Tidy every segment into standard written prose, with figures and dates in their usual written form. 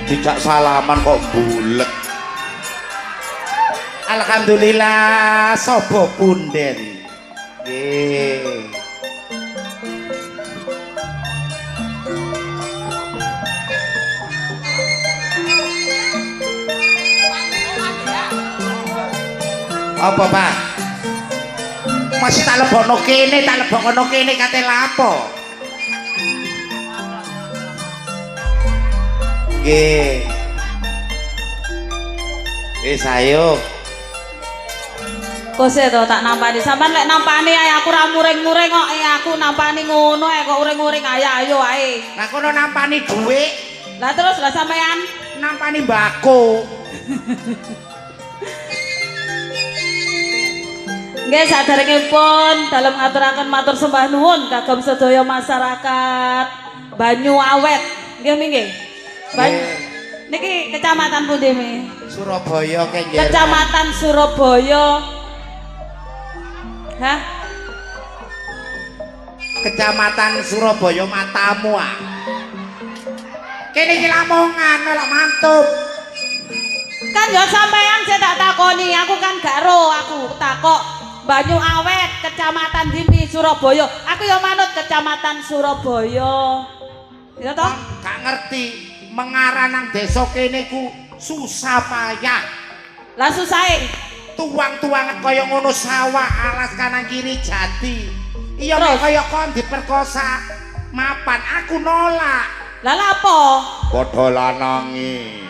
Dijak salaman kok bulet. Alhamdulillah sapa punden. Nggih. Apa, Pak? Masih tak lebokno kene kate lapo. Nggih. Ayo. Kose to tak nampani. Sampeyan lek nampani ae aku ra muring-muring kok aku nampani ngono ae kok uring-uring ayo ae. Lah kono nampani dhuwit. Lah terus lah sampean Nampani mbako. nggih saderengipun dalem ngaturaken matur sembah nuwun kagem sedaya masyarakat Banyu Awet. Nggih nggih. Niki kecamatan pundi mi? Surabaya Kenjeran. Kecamatan Surabaya. Hah? Kecamatan Surabaya matamu ah. Kene iki Lamongan lho mantub. Kan ya sampean saya tak takoni, aku kan gak ro, aku takok Banyu Awet Kecamatan Dimi Surabaya. Aku ya manut Kecamatan Surabaya. Ya toh? Gak ngerti mengarah nang desa kene ku susah payah. Lah susahe Tuang-tuangan kaya ngono sawah alas kanan kiri jadi. Iya nek kaya kon diperkosa mapan aku nolak. lah apa? Padha lanangi.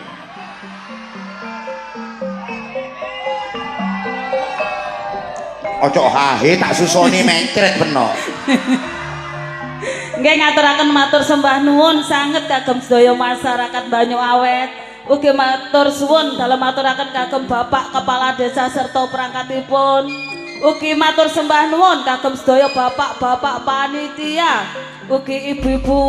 Ojo hahe tak susoni mengkret beno. Nggih ngaturaken matur sembah nuwun sanget kagem sedaya masyarakat Banyu Awet. Ugi matur suwun dalem maturaken kagem Bapak Kepala Desa serta perangkatipun. Ugi matur sembah nuwun kagem sedaya bapak-bapak panitia. Ugi ibu-ibu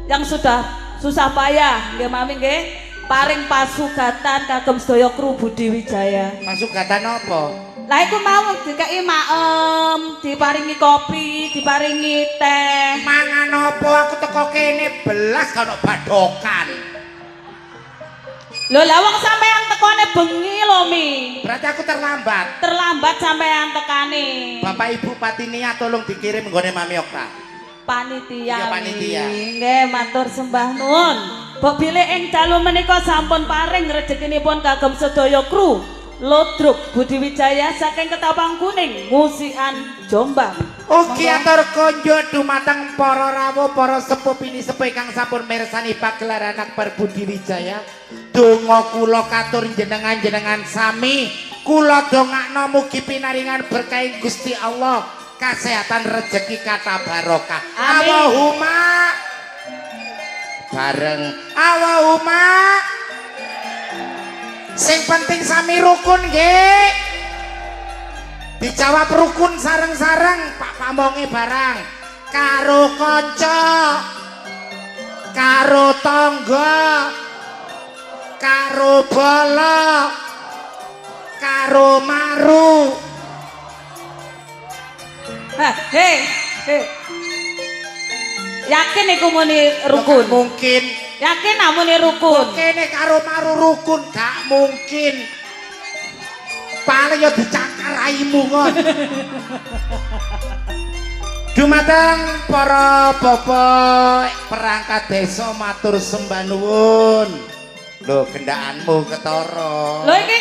yang sudah susah payah nggih mami nggih paring pasugatan kagem sedaya kru Budi Wijaya. Pasugatan apa? Lah iku mau dikeki maem, diparingi kopi, diparingi teh. Mangan apa aku teko kene belas kalau badokan. Lho lah wong sampean tekone bengi lho Mi. Berarti aku terlambat. Terlambat sampean tekane. Bapak Ibu Patinia tolong dikirim nggone Mami Okta. Panitia. Iya, panitia. Nggih matur sembah nuwun. Mbok bilih ing dalu menika sampun paring rezekinipun kagem sedaya kru Lodruk Budi Wijaya saking Ketapang Kuning, Musikan Jombang. Ugi atur konjo dumateng para rawuh, para sepuh pini sepuh kang sampun mirsani pagelaran Akbar Budi Wijaya. Donga kula katur jenengan sami, kula dongakno mugi pinaringan berkah Gusti Allah, kesehatan rezeki kata barokah. Allahumma bareng Allahumma. Sing penting sami rukun nggih. Dijawab rukun sareng-sareng Pak Pamonge barang karo kanca, karo tangga, karo bala, karo maru. Hei. Yakin iku muni rukun? Mungkin. Yakin namune rukun? Kene karo maru rukun gak mungkin. Paling ya dicakar raimu kon. Dumateng para bapak perangkat desa matur sembah nuwun. Lho kendhaanmu ketara. Lho iki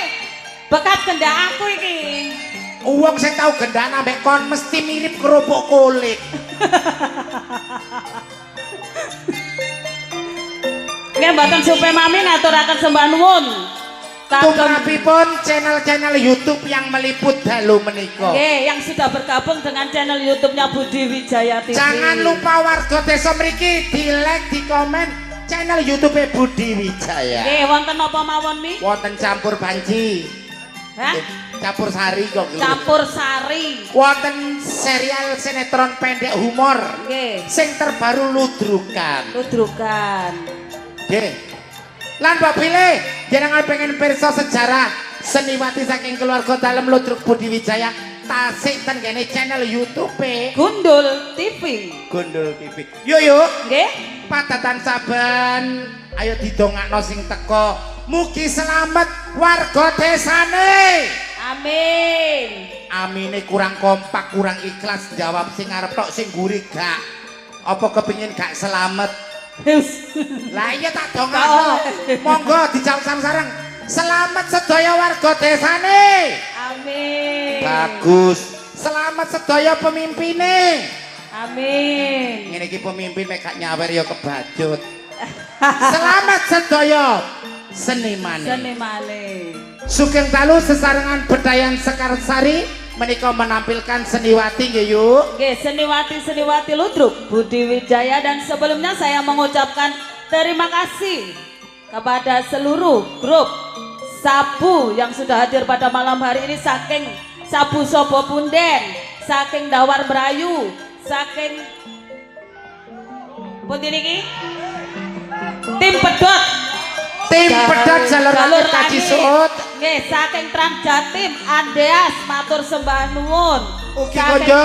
bekas kendak aku iki. Wong sing tau gendaan ambek kon mesti mirip kerupuk kulit. Nggih mboten supe mami ngaturaken sembah nuwun. Tumrapipun channel-channel YouTube yang meliput dalu menika. Nggih, yang sudah bergabung dengan channel YouTube-nya Budi Wijaya TV. Jangan lupa warga desa mriki di-like, di-komen channel YouTube Budi Wijaya. Nggih, wonten apa mawon Mi? Wonten campur panci. Hah? Campur sari kok. Campur sari. Wonten serial sinetron pendek humor. Nggih. Sing terbaru Ludrukan. Ludrukan. Nggih. Lan Mbak Bilih, jenengan pengen pirsa sejarah seniwati saking keluarga dalem Ludruk Budi Wijaya, tasik ten kene channel YouTube Gundul TV. Gundul TV. Yo yo. Nggih. padatan saben. Ayo didongakno sing teko. Mugi selamat warga desane. Amin. Amine kurang kompak, kurang ikhlas jawab sing arep tok sing guri gak. Apa kepengin gak selamat? Lah iya tak dongakno. Monggo dijawab sareng-sareng. Selamat sedaya warga desane. Amin. Bagus. Selamat sedaya pemimpine. Amin. Ngene iki pemimpin mek gak nyawer ya kebajut. Selamat sedaya senimane. Senimane. Sugeng dalu sesarengan Bedayan Sekarsari menika menampilkan Seniwati nggih yuk. Nggih, Seniwati Ludruk Budi Wijaya, dan sebelumnya saya mengucapkan terima kasih kepada seluruh grup Sabu yang sudah hadir pada malam hari ini, saking Sabu Sobo Punden, saking Dawar Merayu, saking pundi niki? Tim Pedot. Tim Pedot Jalur Langit Kaji Suut. Nggih, saking Trans Jatim Andeas matur sembah nuwun. Ugi konjo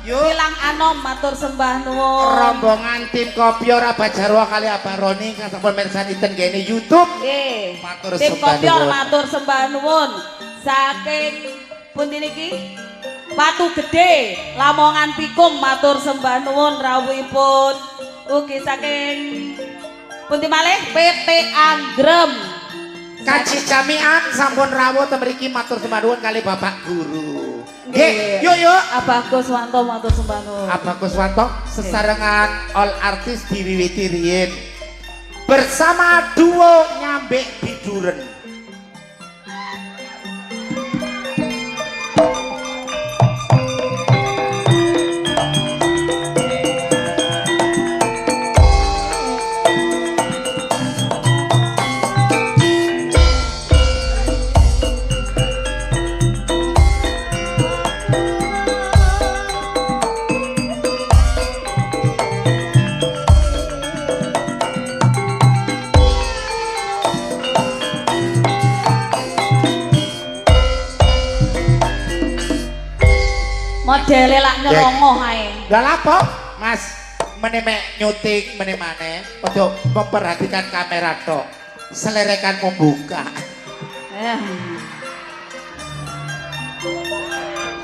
yuk. Bilang Anom matur sembah nuwun. Rombongan tim Kopior Abah Jarwo kali Abah Roni kang sampun mirsani ten kene YouTube. Nggih. Matur Tim sembah Kopior nuwun. matur sembah nuwun. Saking pundi niki? Watu Gede, Lamongan Pikung matur sembah nuwun rawuhipun. Ugi saking pundi malih PT Anggrem. Kaji Jamian sampun rawuh ten mriki matur sembah nuwun kali Bapak Guru. Nggih, yuk. Abah Kuswanto matur sembah nuwun. Abah Kuswanto sesarengan all artis diwiwiti riyin bersama duo Nyambek Biduren. Modele lak nyelongoh ae. Lah lapo, Mas? Menemek nyuting menemane, ojo memperhatikan kamera tok. Selerekan membuka.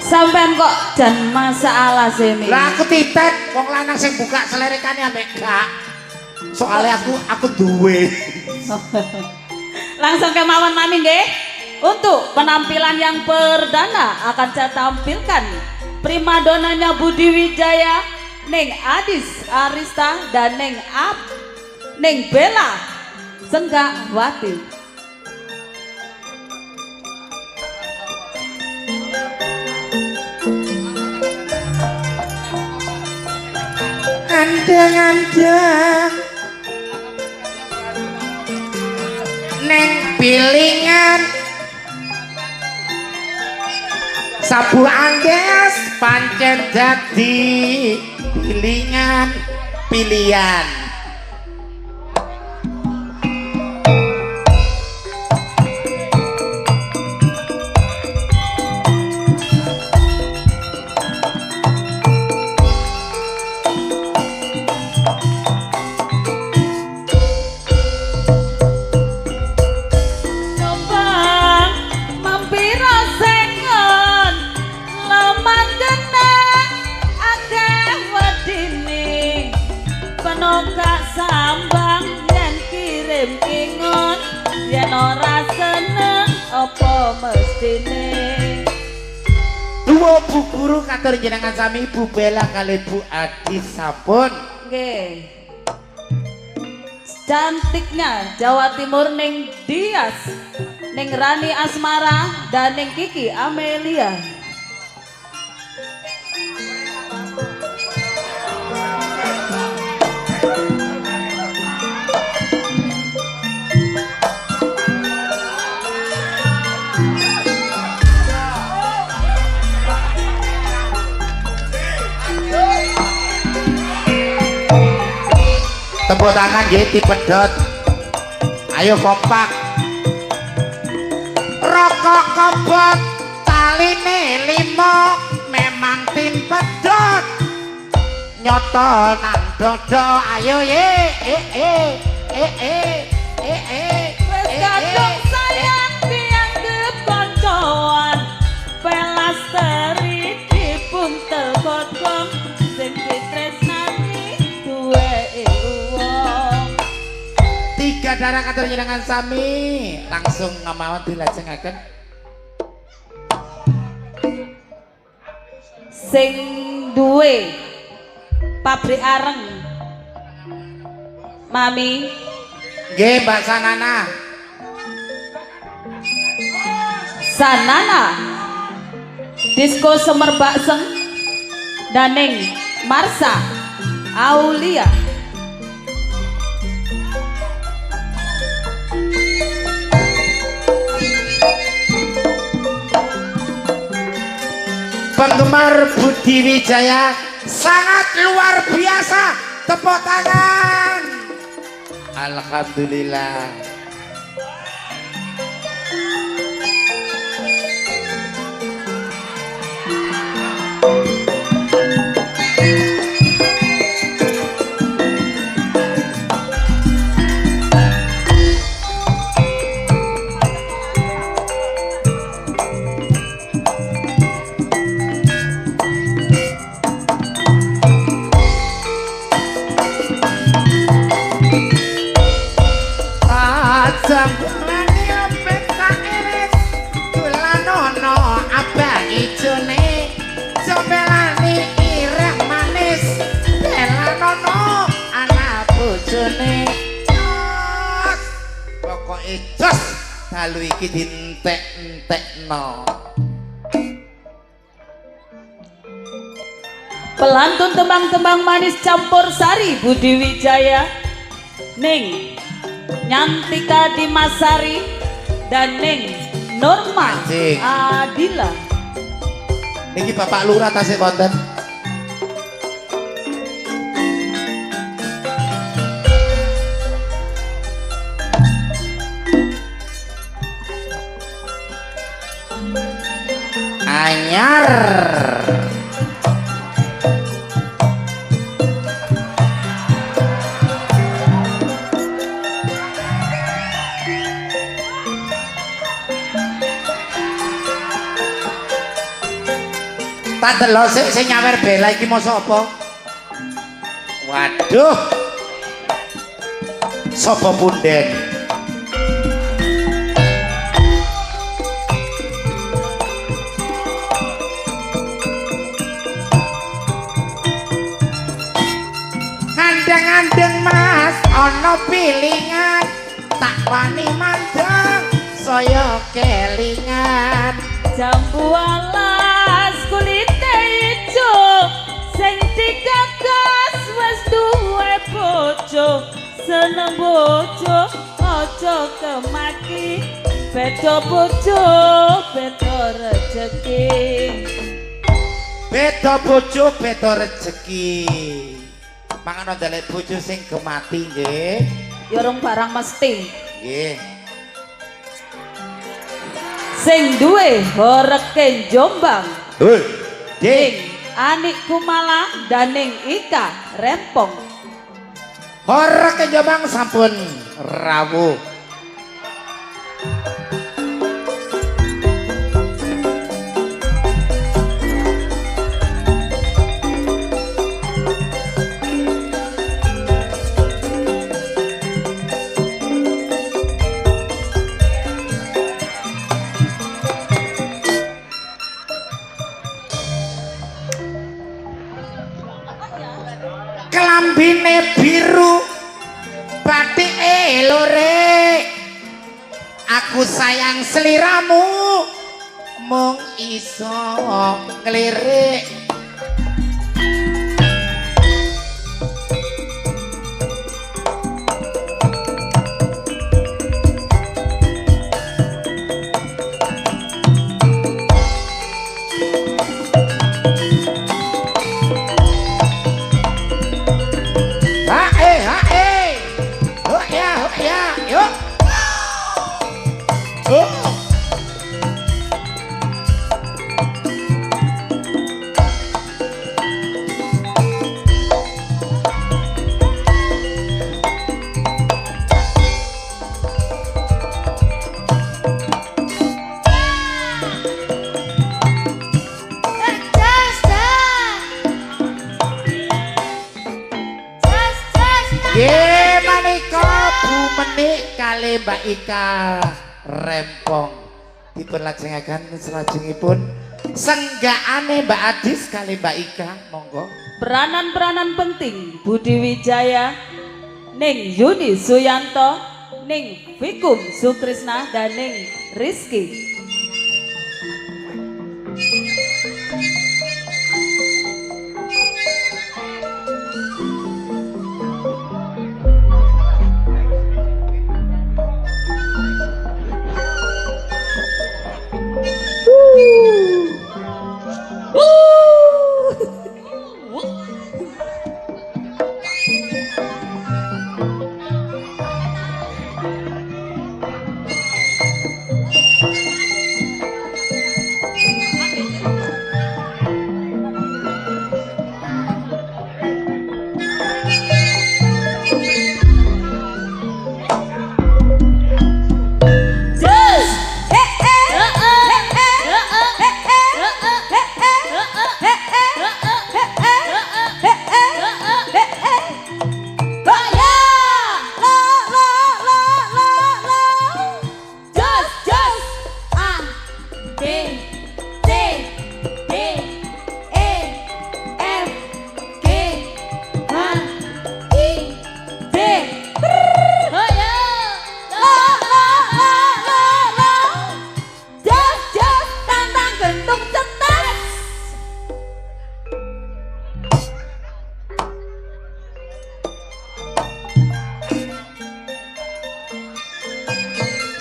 Sampean kok jan masalah sini. Lah aku titek wong lanang sing buka selerekane ambek gak. Soalnya aku duwe. Langsung kemauan mami nggih. Untuk penampilan yang perdana akan saya tampilkan primadonanya Budi Wijaya, Neng Adis Arista, dan Neng Bella Senggawati. Andeng-andeng Neng pilingan Sabu Andes pancen dadi pilingan pilihan. Yen ora seneng apa mestine. Duo Bu Guru katur jenengan sami Bu Bella kali Bu Adis sampun. Nggih. Cantiknya Jawa Timur Neng Dias, Neng Rani Asmara, dan Neng Kiki Amelia. Tepuk tangan nggih Tim Pedot. Ayo kompak. Rokok kebot taline 5 memang Tim Pedot. nyoto nang dodo ayo ye Wes kadung sayang dianggep koncoan pelasteri dipuntel godhong sing ditresnani duwe wong tiga darah katur njenengan sami langsung ngamawon dilajengaken sing duwe pabrik areng Mami nggih Mbak Sanana Sanana Disko Semerbak Seng Daning Marsa Aulia penggemar Budi Wijaya sangat luar biasa tepuk tangan alhamdulillah Jambulan opet tak iris tulanono abang ijone jombelani ireng manis belanono anak bojone pokoke jos dalu iki dientek-entekno pelantun tembang-tembang manis campur sari Budi Wijaya Ning Nyantika Dimasari dan Ning Norma Anjing. Adila niki Bapak Lurah tasih wonten anyar tak delok sing nyawer bela iki mau sapa? Waduh. Sapa punden? Andeng-andeng Mas, ana pilingan, tak wani mandang saya kelingan. Jambu alas kulite ijo sing digagas wis duwe bojo seneng bojo aja kemaki beda bojo beda rejeki Beda bojo beda rejeki mangan ndelek bojo sing gemati nggih ya rung barang mesti nggih sing duwe horeke Jombang Ding Anik Kumala Daning Ika Rempong horeke Jombang sampun rawuh kelambine biru batike lore aku sayang seliramu mung iso ngelirik menik kali Mbak Ika Rempong dipun lajengaken salajengipun senggaane Mbak Adis kali Mbak Ika monggo. Peranan-peranan penting Budi Wijaya, Ning Yuni Suyanto, Ning Vikum Sukrisna dan Ning Rizky.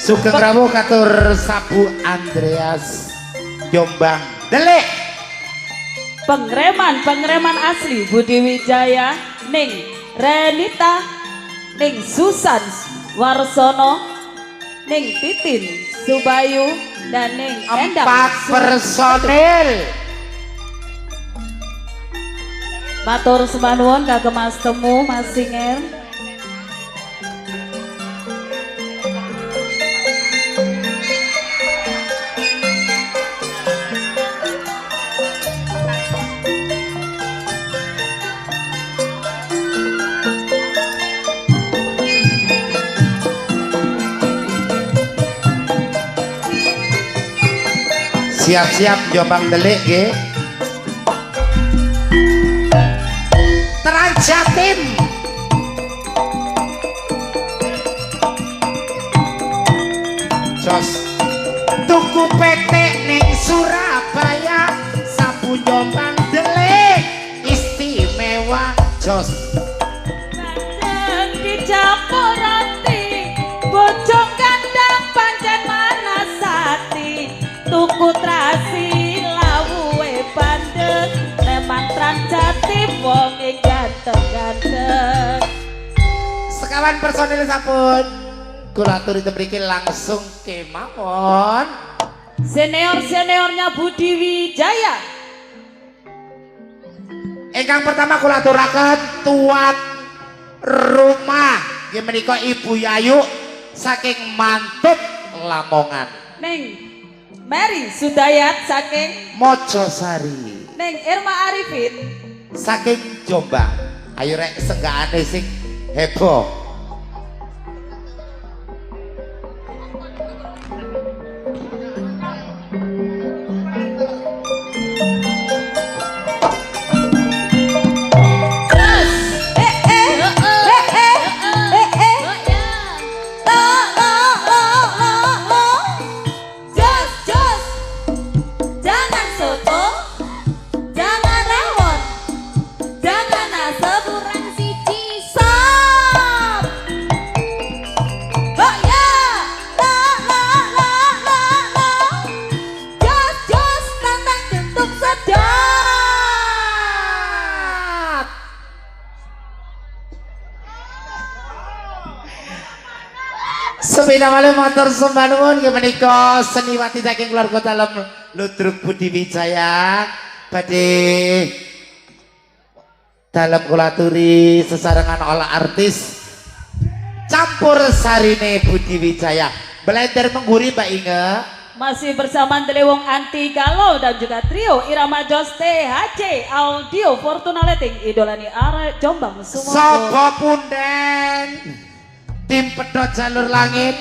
Sugeng rawuh katur Sabu Andreas Jombang Delik. Pengreman asli Budi Wijaya, Ning Renita, Ning Susan Warsono, Ning Titin Subayu dan Ning Endang. 4 personil. Matur sembah nuwun kagem Mas Temu Mas Singer. Siap-siap Jombang Delik nggih. Tranjatim. Jos. Tuku PT ning Surabaya, Sabu Jombang Delik istimewa jos. Pancen dicampurati, bojong kandang pancen manasati. Tuku trasi lawuhe bandeng, memang Tranjatim wonge ganteng-ganteng. Sekawan personil sampun kula aturi mriki langsung kemawon. Senior-seniornya Budi Wijaya. Ingkang pertama kula aturaken tuan rumah nggih menika Ibu Yayu saking Mantub Lamongan. Ning Mary Sudayat saking Mojosari. Ning Irma Arifin Saking Jombang. Ayo rek senggaane sing heboh. Sepeda malih matur sembah nuwun nggih menika seniwati saking keluarga dalem Ludruk Budi Wijaya badhe dalem kula aturi sesarengan olah artis campur sarine Budi Wijaya. Blender mengguri Mbak Inge. masih bersama Delewong Anti Galau dan juga trio Irama Jos THC Audio Fortuna Letting idolani arek Jombang semua. Sapa punden? tim pedot jalur langit,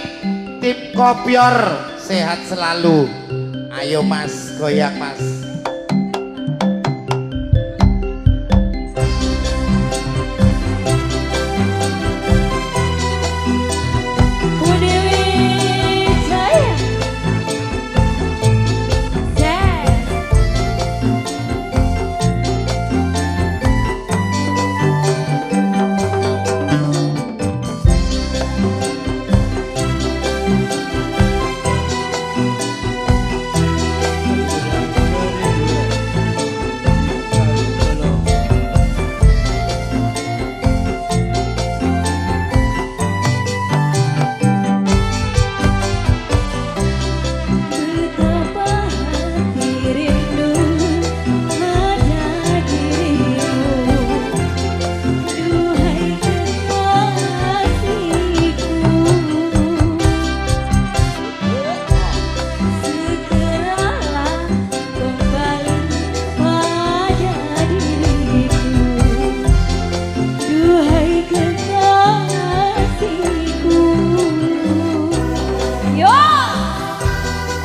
tim kopior sehat selalu. Ayo mas, goyang mas.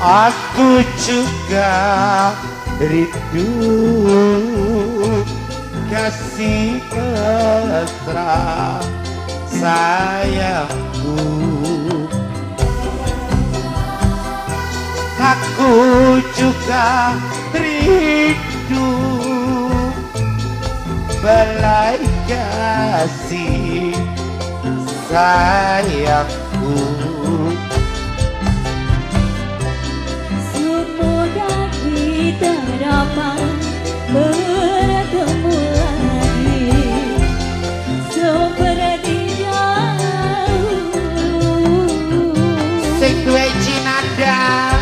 Aku juga rindu kasih mesra sayangku. Aku juga rindu belai kasih sayangku. Kita dapat bertemu lagi seperti dahulu. Sing duwe cinanda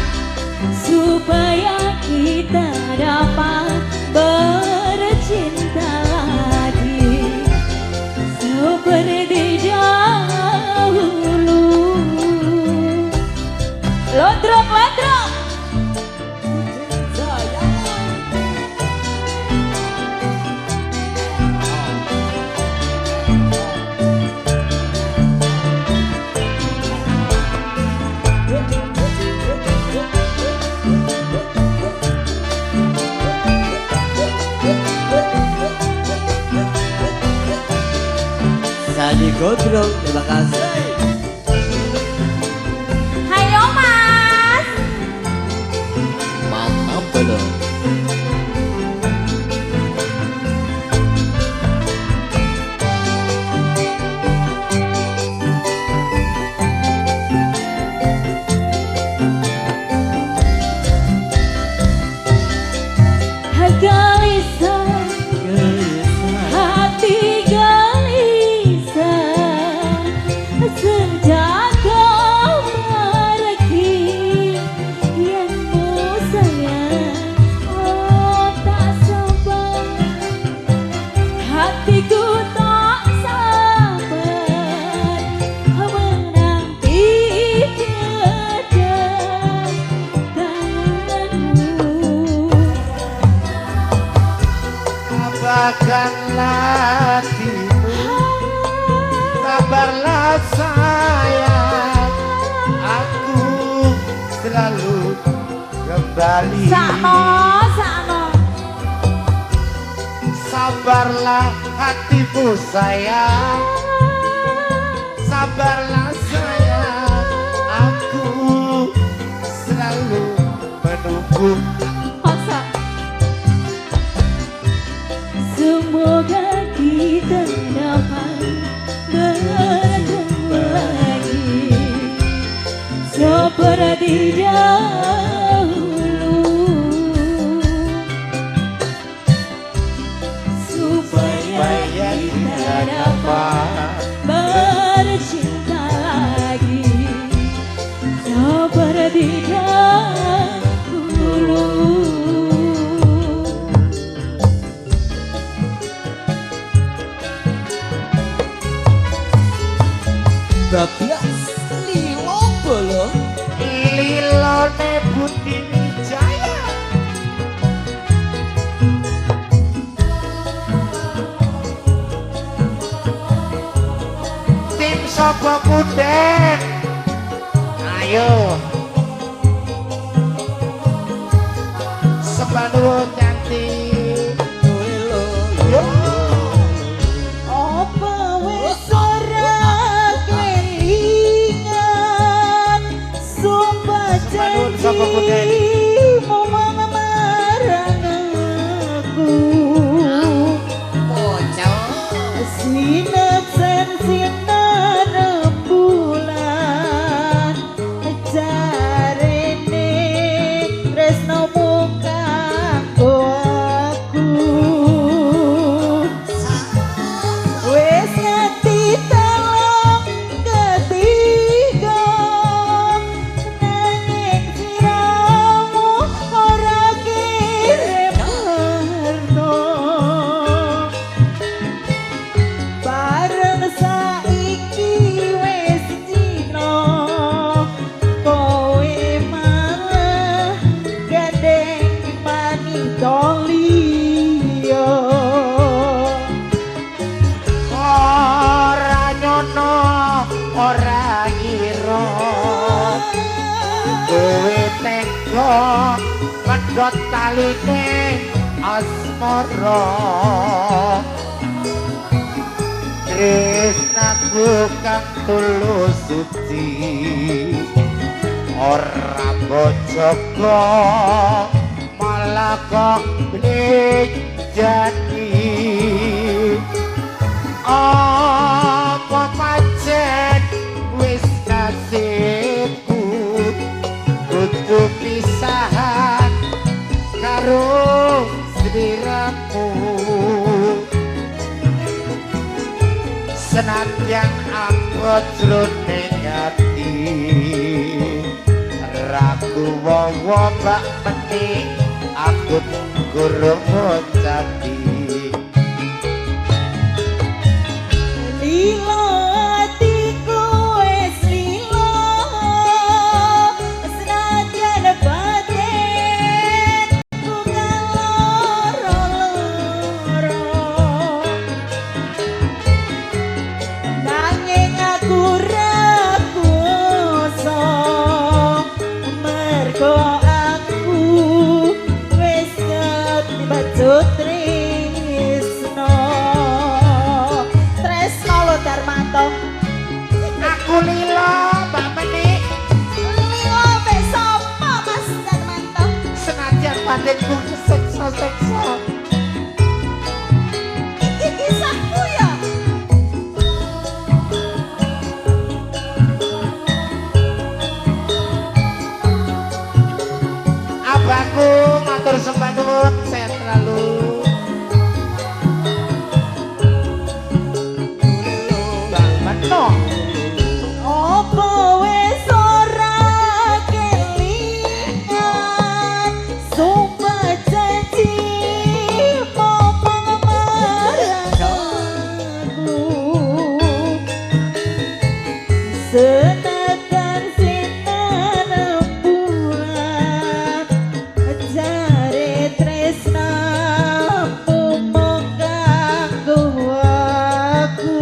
supaya kita dapat bercinta lagi seperti dahulu. Lodrok, lodrok. Sadi Godrong, terima kasih. Hayo mas. Mantap belum? Gelisah, hati gelisah sejak kau pergi. Yang sayang, oh tak sabar, hatiku tak sabar menanti kedatanganmu. Sabarkanlah hatimu, sabarlah sayang, aku selalu kembali. Sakno, sakno. Sabarlah hatimu sayang, sabarlah sayang, aku selalu menunggu. Semoga kita dapat bertemu lagi seperti dahulu, supaya kita dapat bercinta lagi seperti dahulu. Bablas lilo belum? Lilone Budi Wijaya. Tim sapa kunden ayo sembah nuwun cantik Apa wis ora kelingan sumpah Nuwun sapa kunden? janjimu marang aku Sinet sen sinar bulan jarene tresnomu kanggo aku wis ngerti dalam ketiga nanging siramu ora kirim warna bareng saiki wis dina kowe malah gandeng manita liya ora nyono ora ngira kowe tega pedhot taline asmara tresnaku kang tulus suci ora bojogo malah kok jadi apa pancen wis nasibku kudu pisahan karo sliramu senadyan aku jroning ati ragu wawa bak meni aku gurung jati lilo atiku wis lilo senajan batin ku kaloro-loro nanging aku rakusa mergo aku wis kebacut tresno tresno lo Darmanto aku lilo mbak meni lilo wis sapa Mas Darmanto senadyan batinku keseksa-seksa iki kisahku ya abahku matur sembah nuwun sehat selalu Mbak Meno apa wis ora kelingan sumpah janji momong marang aku senajan sinar bulan jare tresnamu mung kanggo aku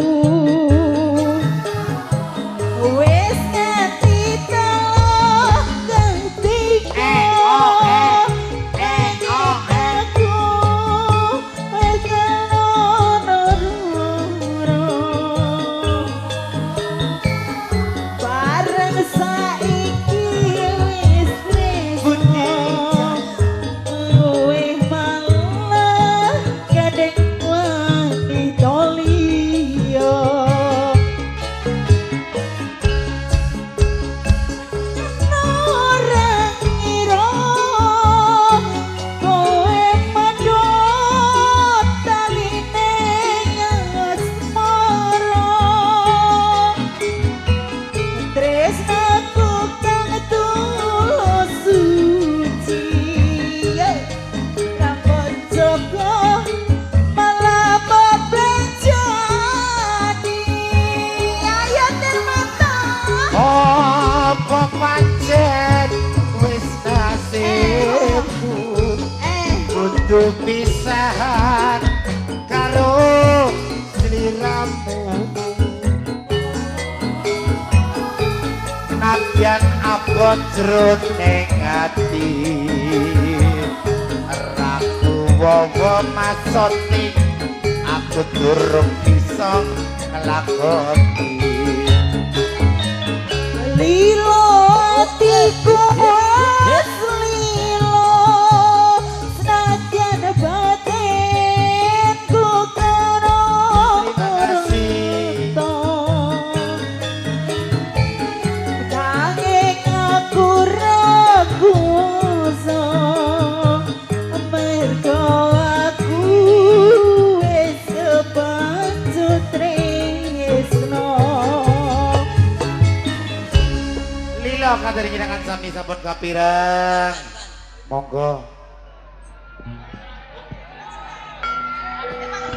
wis ngerti dalam ketiga aku wis keloro bareng saiki wis tresno kowe malah gandeng wanita liya ora ngira kowe medhot taline asmara tresnaku kang tulus suci kang bojogo malah bebenjani ayo Darmanto apa pancen wis nasibku kudu pisahan karo sliramu senadyan abot jroning ati ragu wawa masoti aku durung bisa nglakoni lilo tiku wes lilo senadyan batinku karo nanging aku ragu mergo aku wis kepacut tresno lilo kadari nginangan sami sampun kapireng monggo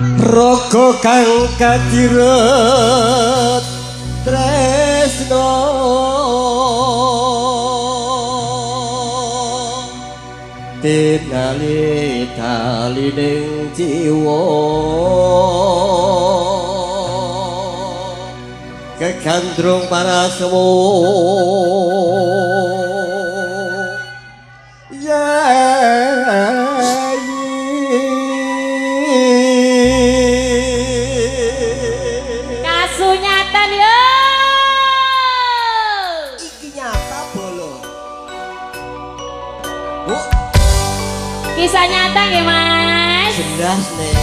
Raga kang kadiret tresno tinali talining jiwa kegandrung parasmu kasunyatan yo iki nyata bolo. Oh, kisah nyata nggih Mas jelas nih.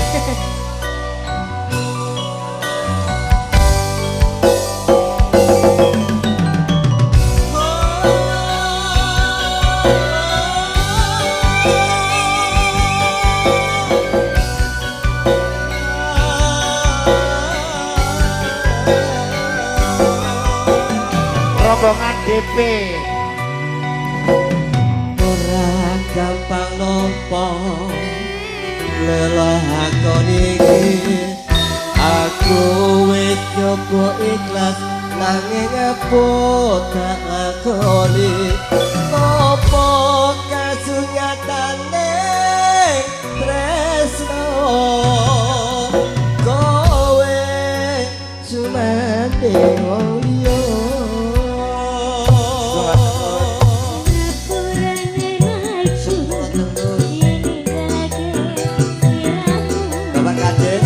rombongan DP Ora gampang nopo lelakon iki aku wis nyoba ikhlas nanging apa tak lakoni apa kasunyatane tresno kowe cumane wong liya Bapak Kades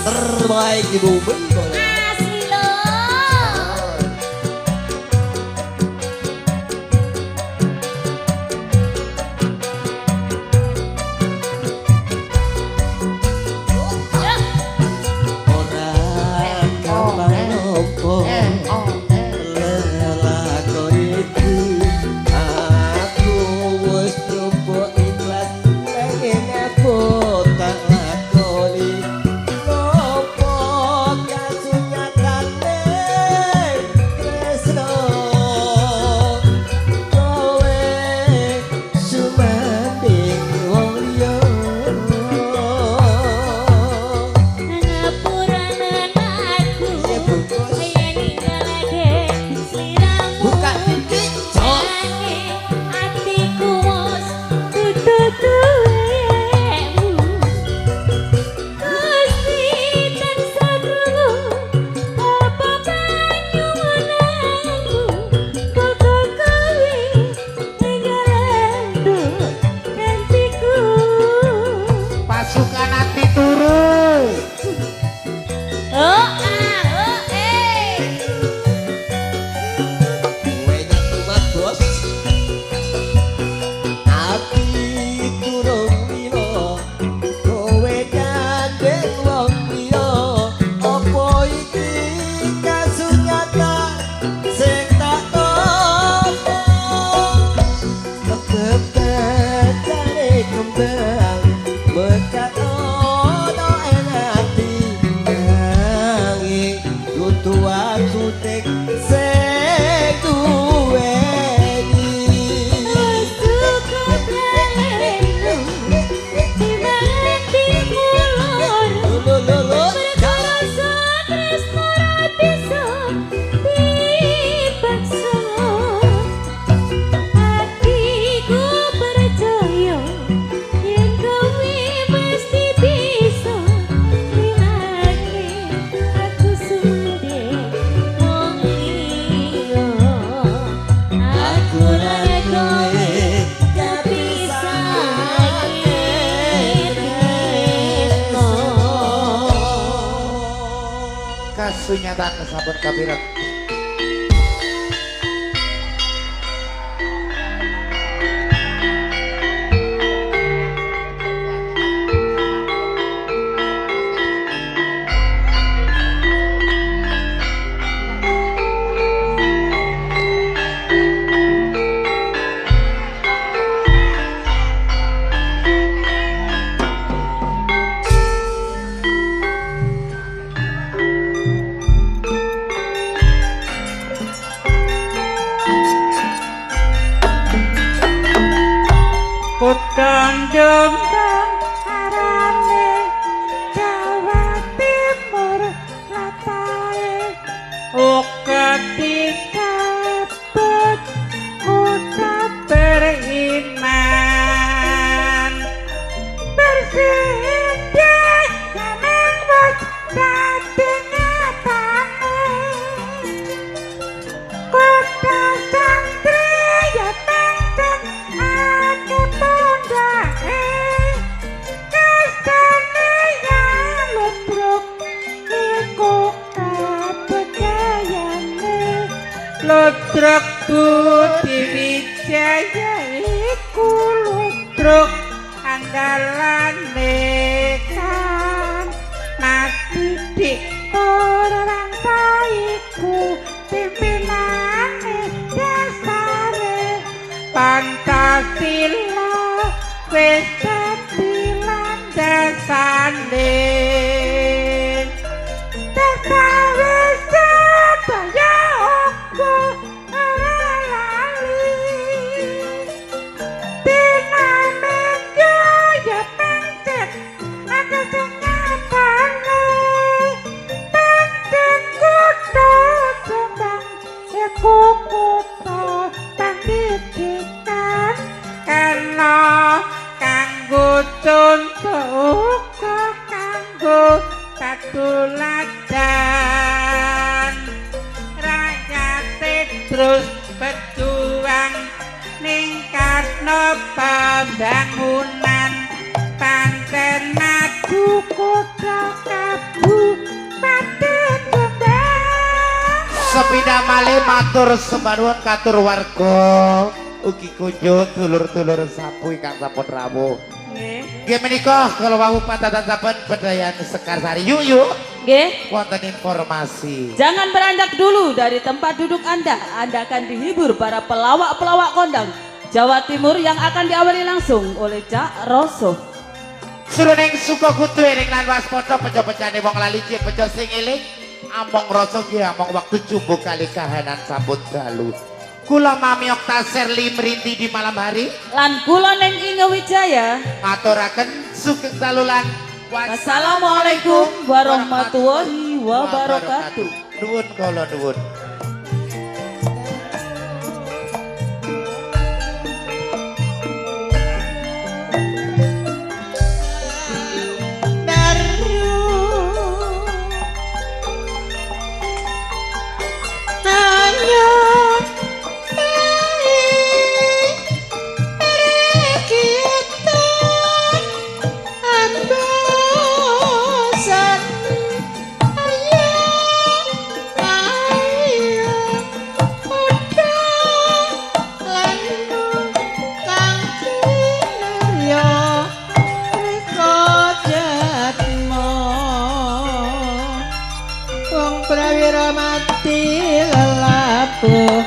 terbaik di bumi asli lo orang gampang nopo lelakon itu sunyatan sampun kapirat. Kutang Jombang arane Jawa Timur latae ukati kabut kota beriman bersedia jangan bos dadi nyatane kota santri ya tenten ake pondake kastane yang lubruk iku kabudayane ludruk budi wijaya iku ludruk andalane kan mati orang taiku pimpinane dasare Pancasila wis dadi landasane wis sedaya ogo ora lali dinamika ya pancet ada sing nyatane pancet kutha Jombang iku kutha pendidikan karena kanggo contoh uga kanggo patuladan rakyate terus berjuang ningkatno pembangunan pancen maju kutha Kabupaten Jombang. Sepindah malih matur sembah nuwun katur warga ugi kunjung dulur-dulur sapu ingkang sampun rawuh. Nggih menika kalau wau pantatan sampun Bedayan Sekarsari. Yuk Nggih. wonten informasi. Jangan beranjak dulu dari tempat duduk Anda. Anda akan dihibur para pelawak-pelawak kondang Jawa Timur yang akan diawali langsung oleh Cak Roso. Suruning suka kutu ing lan waspada pejo-pejane wong lali cek pejo sing eling among rasa nggih among waktu jumbo kali kahanan sambut dalu. Kula mamiok taser limrinti di malam hari Lan kula neng Inge Wijaya. aturaken sugeng dalulan. Wassalamualaikum warahmatullahi wabarakatuh. Nuwun kala nuwun. Prawira mati lelapuh